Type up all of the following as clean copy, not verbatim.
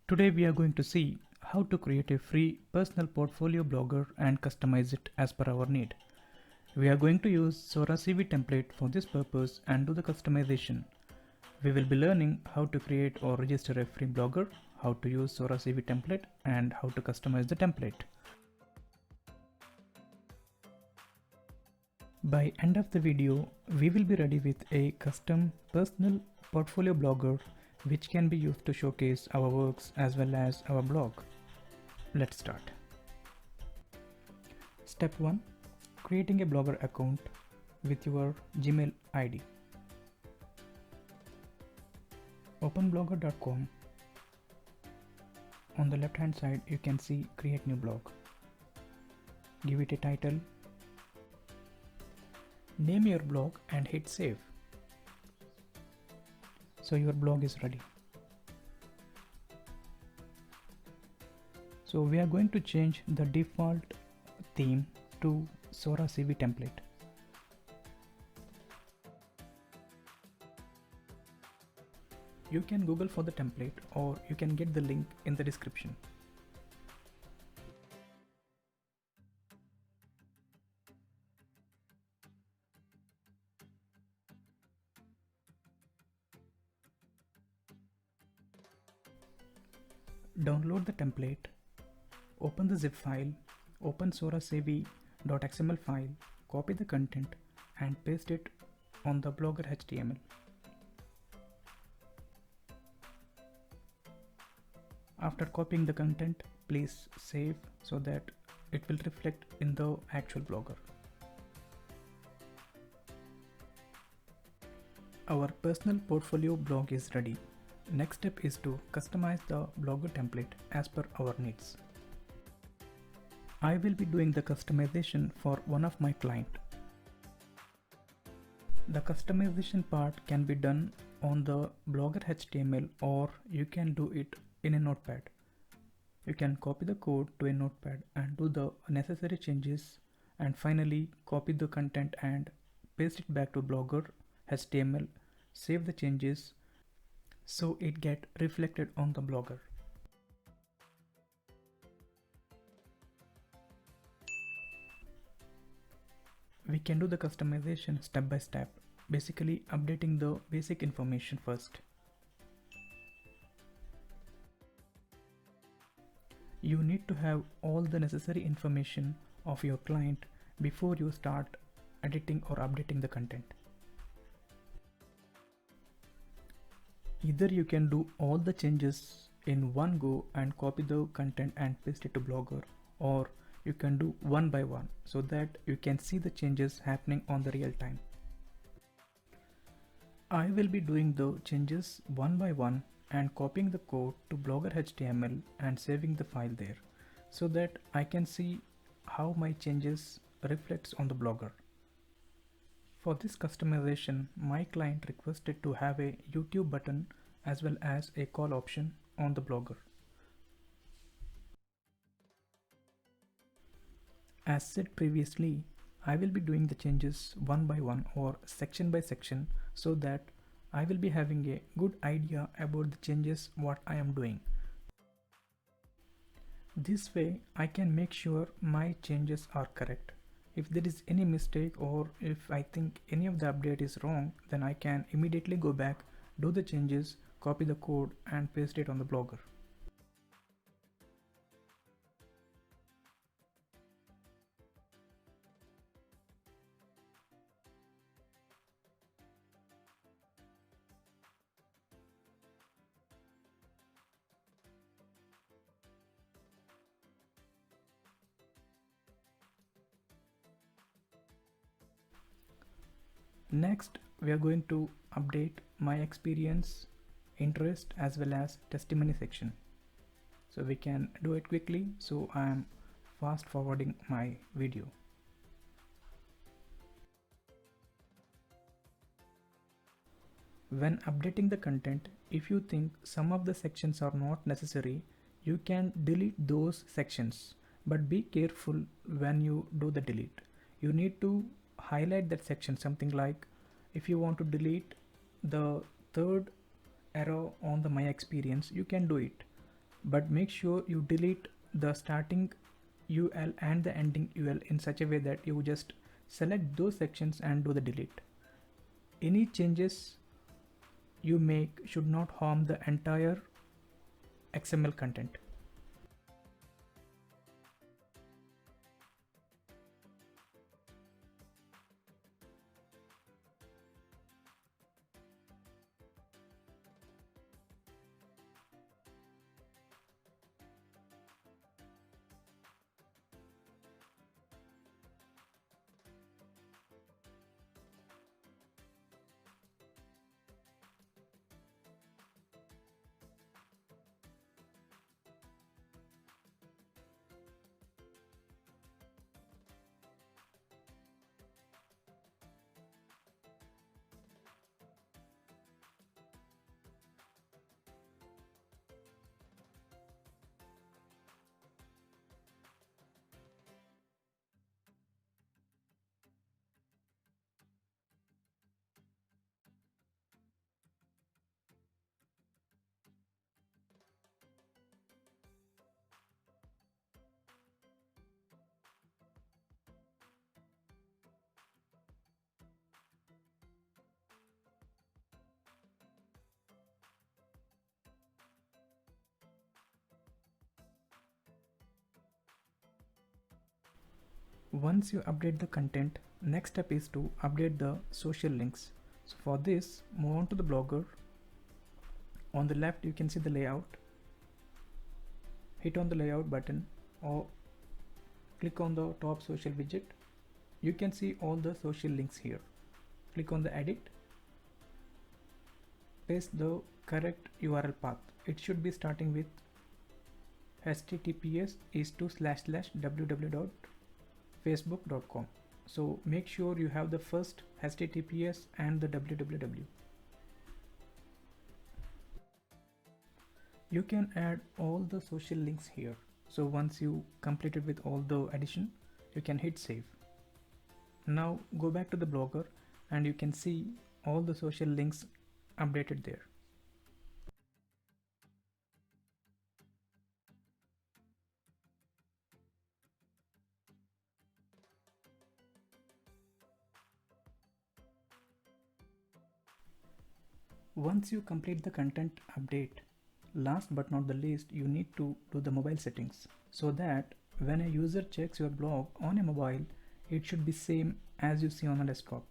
Today we are going to see how to create a free personal portfolio blogger and customize it as per our need. We are going to use Sora CV template for this purpose and do the customization. We will be learning how to create or register a free blogger, how to use Sora CV template and how to customize the template. By end of the video, we will be ready with a custom personal portfolio blogger which can be used to showcase our works as well as our blog. Let's start. Step 1. Creating a blogger account with your Gmail ID. Open blogger.com. On the left hand side you can see create new blog. Give it a title. Name your blog and hit save. So your blog is ready. So we are going to change the default theme to Sora CV template. You can Google for the template or you can get the link in the description. Download the template, open the zip file, open Sora CV.xml file, copy the content and paste it on the Blogger HTML. After copying the content, please save so that it will reflect in the actual blogger. Our personal portfolio blog is ready. Next step is to customize the blogger template as per our needs. I will be doing the customization for one of my clients. The customization part can be done on the Blogger HTML or you can do it in a notepad. You can copy the code to a notepad and do the necessary changes and finally copy the content and paste it back to Blogger HTML, save the changes so it get reflected on the blogger. We can do the customization step by step, basically updating the basic information first. You need to have all the necessary information of your client before you start editing or updating the content. Either you can do all the changes in one go and copy the content and paste it to Blogger, or you can do one by one so that you can see the changes happening on the real time. I will be doing the changes one by one and copying the code to Blogger HTML and saving the file there so that I can see how my changes reflects on the Blogger. For this customization, my client requested to have a YouTube button as well as a call option on the blogger. As said previously, I will be doing the changes one by one or section by section so that I will be having a good idea about the changes what I am doing. This way I can make sure my changes are correct. If there is any mistake or if I think any of the update is wrong, then I can immediately go back, do the changes, copy the code and paste it on the blogger. Next, we are going to update my experience, interest as well as testimony section. So we can do it quickly, so I am fast forwarding my video. When updating the content, if you think some of the sections are not necessary, you can delete those sections, but be careful when you do the delete. You need to highlight that section, something like if you want to delete the third arrow on the my experience, you can do it. but make sure you delete the starting UL and the ending UL in such a way that you just select those sections and do the delete. Any changes you make should not harm the entire XML content. Once you update the content, next step is to update the social links. So for this, move on to the Blogger. On the left, you can see the layout. Hit on the layout button or click on the top social widget. You can see all the social links here. Click on the edit. Paste the correct URL path. It should be starting with https://www.facebook.com. So make sure you have the first https and the www. You can add all the social links here. So once you completed with all the addition, you can hit save. Now go back to the Blogger and you can see all the social links updated there. Once you complete the content update, last but not the least, you need to do the mobile settings so that when a user checks your blog on a mobile, it should be same as you see on a desktop.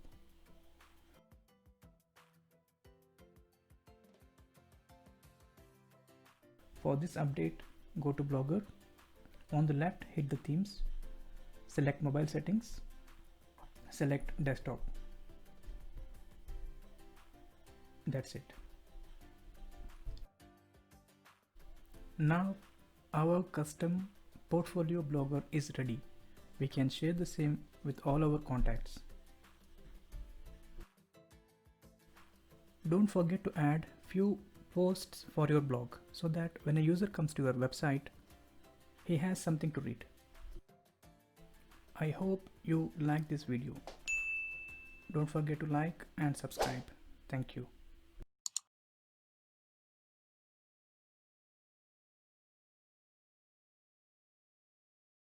For this update, go to Blogger. On the left, hit the themes, select mobile settings, select desktop. That's it. Now our custom portfolio Blogger is ready. We can share the same with all our contacts. Don't forget to add few posts for your blog so that when a user comes to your website, he has something to read. I hope you like this video. Don't forget to like and subscribe. Thank you.